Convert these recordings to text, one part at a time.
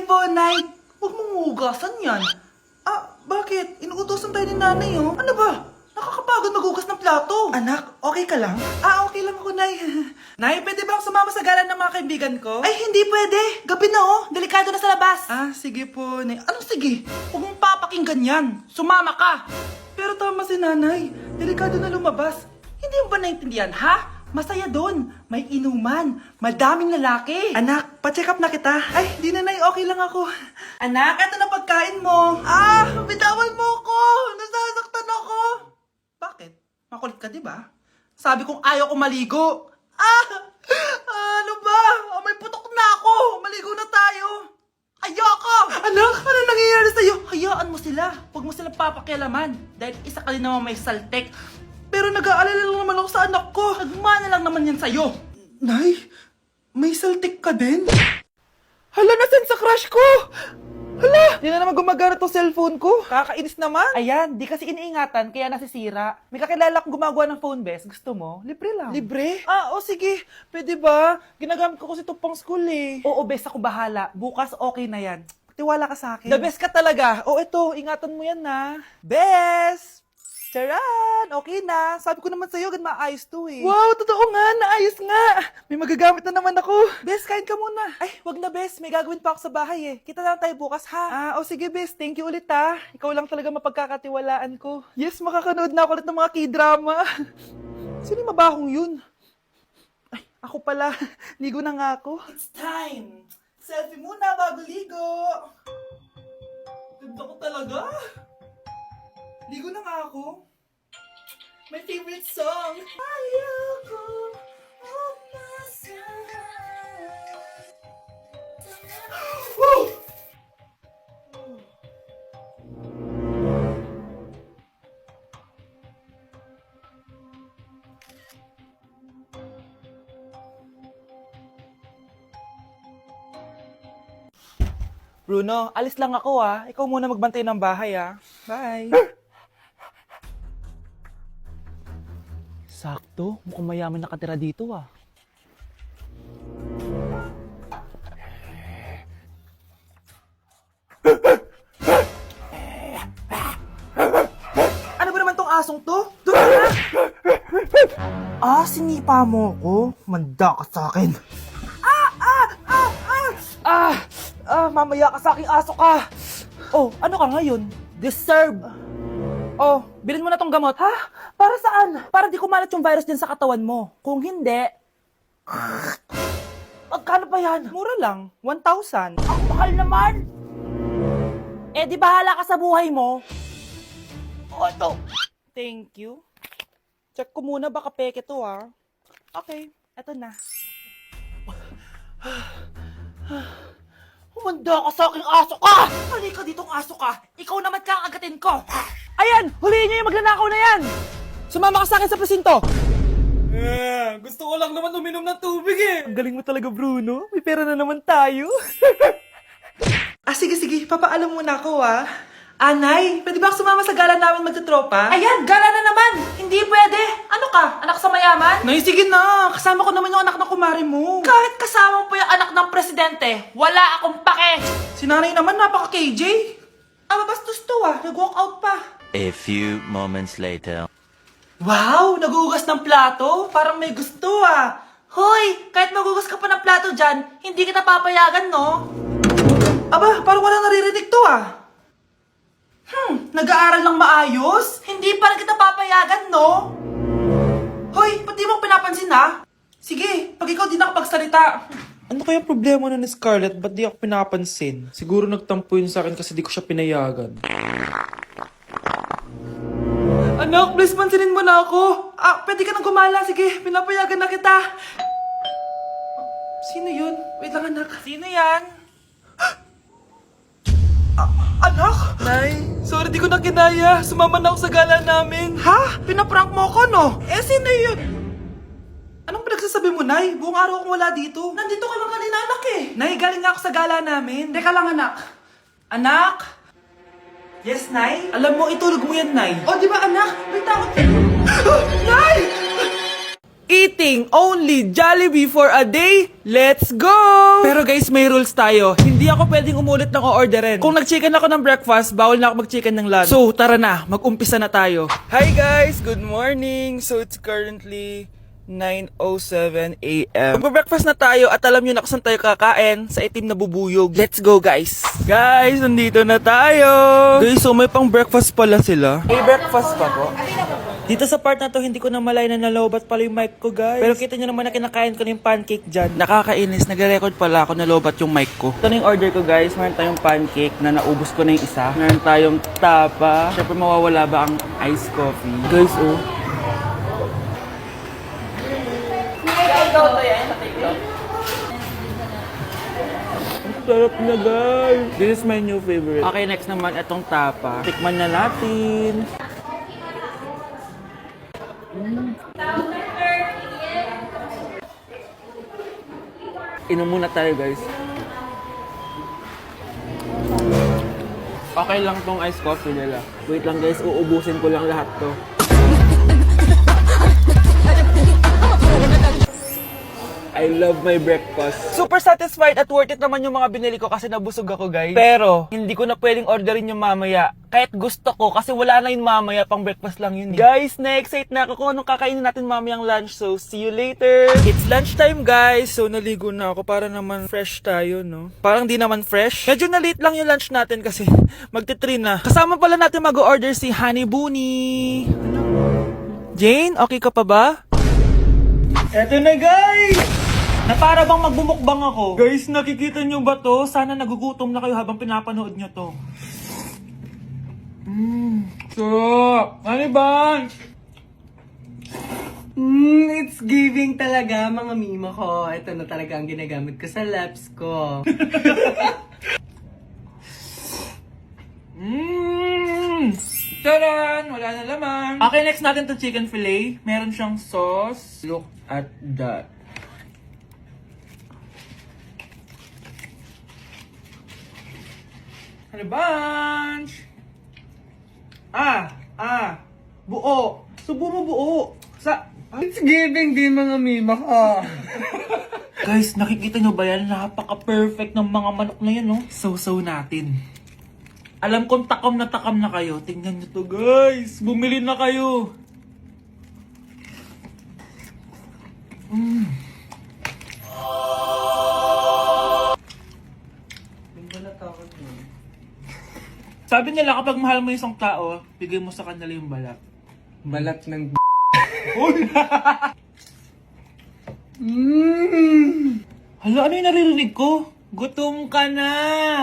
po, Nay. Huwag mong hugasan yan. Bakit? Inuutosan tayo ni nanay, oh. Ano ba? Nakakapagod maghugas ng plato. Anak, okay ka lang? Okay lang ako, Nay. Nay, pwede ba akong sumama sa gala ng mga kaibigan ko? Ay, hindi pwede. Gabi na, oh. Delikado na sa labas. Sige po, Nay. Anong sige? Huwag mong papakinggan yan. Sumama ka. Pero tama si nanay. Delikado na lumabas. Hindi mo ba naintindihan, ha? Masaya doon. May inuman. Madaming lalaki. Anak, pa-check up na kita. Ay, di na, Nay. Okay lang ako. Anak, eto na pagkain mo. Bitawan mo ko. Nasasaktan ako. Bakit? Makulit ka, di ba? Sabi kong ayaw ko maligo. Ano ba? May putok na ako. Maligo na tayo. Ayoko! Anak, ano nangyayari sa'yo? Hayaan mo sila. Huwag mo silang papakialaman. Dahil isa ka din naman may saltek. Pero nag-aalala lang naman ako sa anak ko. Nagmana lang naman yan sa'yo. Nay, may saltik ka din? Hala, nasan sa crush ko? Hala, di na naman gumagana tong cellphone ko. Kakainis naman. Ayan, di kasi iniingatan, kaya nasisira. May kakilala kong gumagawa ng phone best. Gusto mo? Libre lang. Libre? Sige. Pwede ba? Ginagamit ko kasi ito pang school eh. Oo, best ako bahala. Bukas okay na yan. Tiwala ka sa akin. The best ka talaga. Ito, ingatan mo yan na. Best! Charan! Okay na. Sabi ko naman sa'yo, maayos to eh. Wow, totoo nga. Naayos nga. May magagamit na naman ako. Bes, kain ka muna. Ay, wag na Bes. May gagawin pa ako sa bahay eh. Kita na lang tayo bukas ha. Sige Bes. Thank you ulit ha. Ikaw lang talaga mapagkakatiwalaan ko. Yes, makakanood na ako ulit ng mga k-drama. Sino yung mabahong yun? Ay, ako pala. Ligo na nga ako. It's time. Selfie muna bago ligo. Ganda ko talaga. Ligo na nga ako. My favorite song. Ayoko Woo! Bruno, alis lang ako ah. Ikaw muna magbantay ng bahay ah. Bye. Sakto, mukhang mayaman nakatira dito ah. Ano ba naman tong asong to? Doon na! Sinipa mo ko? Manda ka sa akin. Mamaya ka sa aking aso ka. Ano ka ngayon? Deserve. Bilhin mo na tong gamot. Ha? Para saan? Para di kumalat yung virus din sa katawan mo. Kung hindi... Magkano pa yan? Mura lang. 1,000. Ang mahal naman! Di bahala ka sa buhay mo. Ito. Thank you. Check ko muna, baka peke to ah. Okay, eto na. Humanda ka sa aking aso ka! Halika ditong aso ka! Ikaw naman kakagatin ko! Ayan! Huliin niyo yung magnanakaw na yan! Sumama ka sa akin sa presinto! Gusto ko lang naman uminom ng tubig eh! Ang galing mo talaga, Bruno. May pera na naman tayo. Sige. Papaalam muna ako ah. Nay, pwede ba ako sumama sa gala namin magtutropa? Ayan, gala na naman! Hindi pwede! Ano ka? Anak sa mayaman? Nay, sige na! Kasama ko naman yung anak ng kumari mo. Kahit kasama mo pa yung anak ng presidente, wala akong pake! Si nanay naman, napaka-KJ. Bastos to ah. Nag-walk out pa. A few moments later. Wow! Nagugas ng plato? Parang may gusto ah. Hoy! Kahit magugas ka pa ng plato dyan, hindi kita papayagan, no? Parang walang naririnig to ah. Nag-aaral ng maayos? Hindi pa rin kita papayagan, no? Hoy, ba't di mo pinapansin, ha? Sige, pag ikaw di nakapagsalita. Ano kaya problema na ni Scarlett? Ba't di ako pinapansin? Siguro nagtampo yun sa akin kasi di ko siya pinayagan. Anak, please pansinin mo na ako. Pwede ka nang gumala. Sige, pinapayagan na kita. Sino yun? Wait lang, anak. Sino yan? Anak? Nay, sorry di ko na kinaya. Sumama na ako sa gala namin. Ha? Pinaprank mo ako, no? Sino yun? Anong pinagsasabi mo, Nay? Buong araw akong wala dito. Nandito ka lang kanina, anak eh. Nay, galing nga ako sa gala namin. Teka lang, anak. Anak? Yes, Nay? Alam mo, itulog mo yan, Nay. Di ba, anak? May takot ka. Nay! Eating only Jollibee for a day? Let's go! Pero guys, may rules tayo. Hindi ako pwedeng umulit ng o-orderin. Kung nag-chicken ako ng breakfast, bawal na ako mag-chicken ng lunch. So, tara na, mag-umpisa na tayo. Hi guys! Good morning! So, it's currently 9:07 a.m. Magpa-breakfast na tayo at alam nyo na kung saan tayo kakain sa itim na bubuyog. Let's go guys! Guys, nandito na tayo! Guys, so may pang breakfast pala sila. May breakfast pa po? Dito sa part na to, hindi ko na malay na nalobat pala yung mic ko, guys. Pero kita nyo naman na kinakain ko na yung pancake dyan. Nakakainis, nagre-record pala ako nalobat yung mic ko. Ito na yung order ko, guys. Meron tayong pancake na naubos ko na yung isa. Meron tayong tapa. Siyempre mawawala ba ang iced coffee? Guys, oh. Ang sarap na, guys. This is my new favorite. Okay, next naman, itong tapa. Tikman na natin. Inom muna tayo, guys. Okay lang tong iced coffee nila. Wait lang, guys. Uubusin ko lang lahat to. I love my breakfast. Super satisfied at worth it naman yung mga binili ko kasi nabusog ako, guys. Pero, hindi ko na pwedeng orderin yung mamaya. Kahit gusto ko kasi wala na yung mamaya, pang breakfast lang yun. Guys, na-excite na ako kung anong kakainin natin mamayang lunch. So, see you later. It's lunchtime, guys. So, naligo na ako para naman fresh tayo, no? Parang di naman fresh. Medyo na-late lang yung lunch natin kasi magti-3 na. Kasama pala natin mag-order si Honey Bunny. Jane, okay ka pa ba? Eto na, guys! Na para bang magbumukbang ako. Guys, nakikita nyo ba to? Sana nagugutom na kayo habang pinapanood nyo to. Sarap! Ano ba? It's giving talaga, mga mima ko. Ito na talaga ang ginagamit ko sa laps ko. Taran! Wala na laman. Okay, next natin to chicken fillet. Meron siyang sauce. Look at that. Ano bunch? Buo. Subo mo buo. It's giving din, mga mima ko. Guys, nakikita nyo ba yan? Napaka-perfect ng mga manok na yan, no? So natin. Alam kong takam na kayo. Tingnan nyo to, guys. Bumili na kayo. Sabi nila kapag mahal mo yung isang tao, bigay mo sa kanila yung balat. Balat ng Hala, ano yung naririnig ko? Gutom ka na!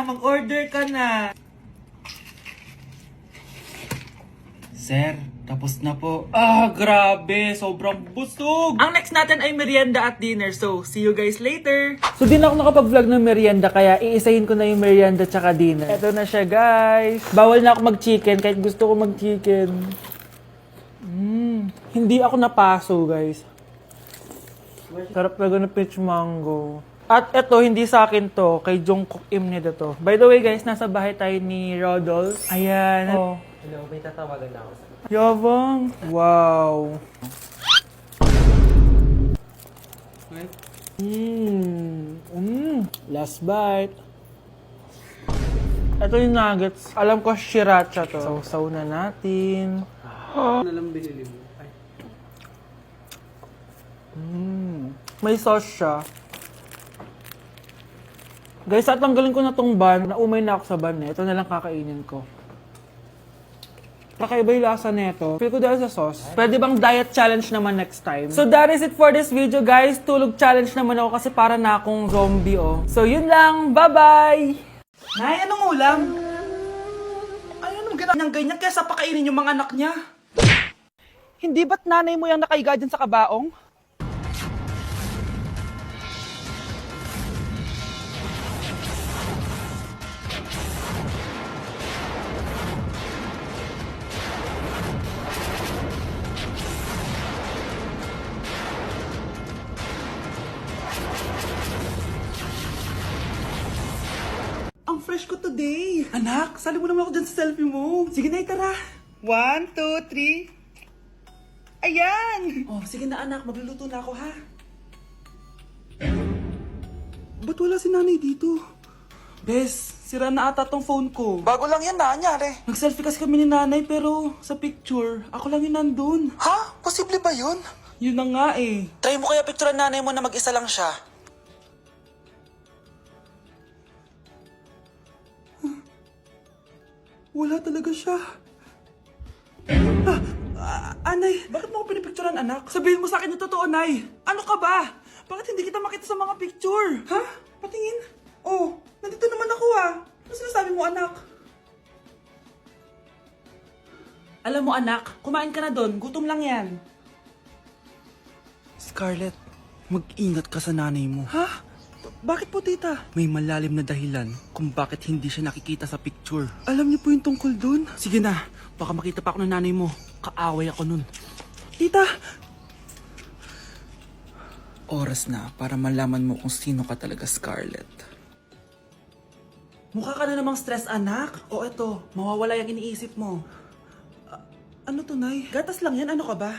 Mag-order ka na! Sir, tapos na po. Grabe! Sobrang busog! Ang next natin ay merienda at dinner. So, see you guys later! So, di na ako nakapag-vlog ng merienda, kaya iisahin ko na yung merienda tsaka dinner. Eto na siya, guys! Bawal na ako mag-chicken kahit gusto ko mag-chicken. Hindi ako napaso, guys. Sarap talaga ng peach mango. At eto, hindi sa akin to. Kay Jungkook Im nila to. By the way, guys, nasa bahay tayo ni Rodolph. Ayan. Oh. Hello, may tatawagan na ako. Yabang. Wow. Last bite. Ito yung nuggets. Alam ko sriracha to. Sausaw na natin. Ano lang binili mo? Ay. May sauce siya. Guys, at tanggalin ko na tong bun. Naumay na ako sa bun eh. Ito na lang kakainin ko. Kakaiba yung lasa neto. Feel ko dahil sa sauce. Pwede bang diet challenge naman next time? So that is it for this video, guys. Tulog challenge naman ako kasi para na akong zombie, oh. So yun lang. Bye-bye! Nay, anong ulam? Ay, anong ganyan kesa pakainin yung mga anak niya? Hindi ba't nanay mo yung nakaiga dyan sa kabaong? Ang fresh ko today. Anak, sali mo naman ako dyan sa selfie mo. Sige na, tara. 1, 2, 3. Ayan! Oh, sige na anak, magluluto na ako ha. Ba't wala si nanay dito? Bes, sira na ata tong phone ko. Bago lang yan, nangyari. Nag-selfie kasi kami ni nanay pero sa picture, ako lang yung nandun. Ha? Posible ba yun? Yun na nga eh. Try mo kaya picturean nanay mo na mag-isa lang siya. Wala talaga siya. Anay, bakit mo ako pinipicturean, anak? Sabihin mo sa akin yung totoo, Nay. Ano ka ba? Bakit hindi kita makita sa mga picture? Ha? Patingin? Oh, nandito naman ako ah. Ano sinasabi mo, anak? Alam mo, anak, kumain ka na doon. Gutom lang yan. Scarlett, mag-ingat ka sa nanay mo. Ha? Bakit po, tita? May malalim na dahilan kung bakit hindi siya nakikita sa picture. Alam niyo po yung tungkol dun? Sige na, baka makita pa ako ng nanay mo. Kaaway ako nun. Tita! Oras na para malaman mo kung sino ka talaga, Scarlett. Mukha ka na namang stress, anak. O eto, mawawala yung iniisip mo. Ano to, Nay? Gatas lang yan, ano ka ba?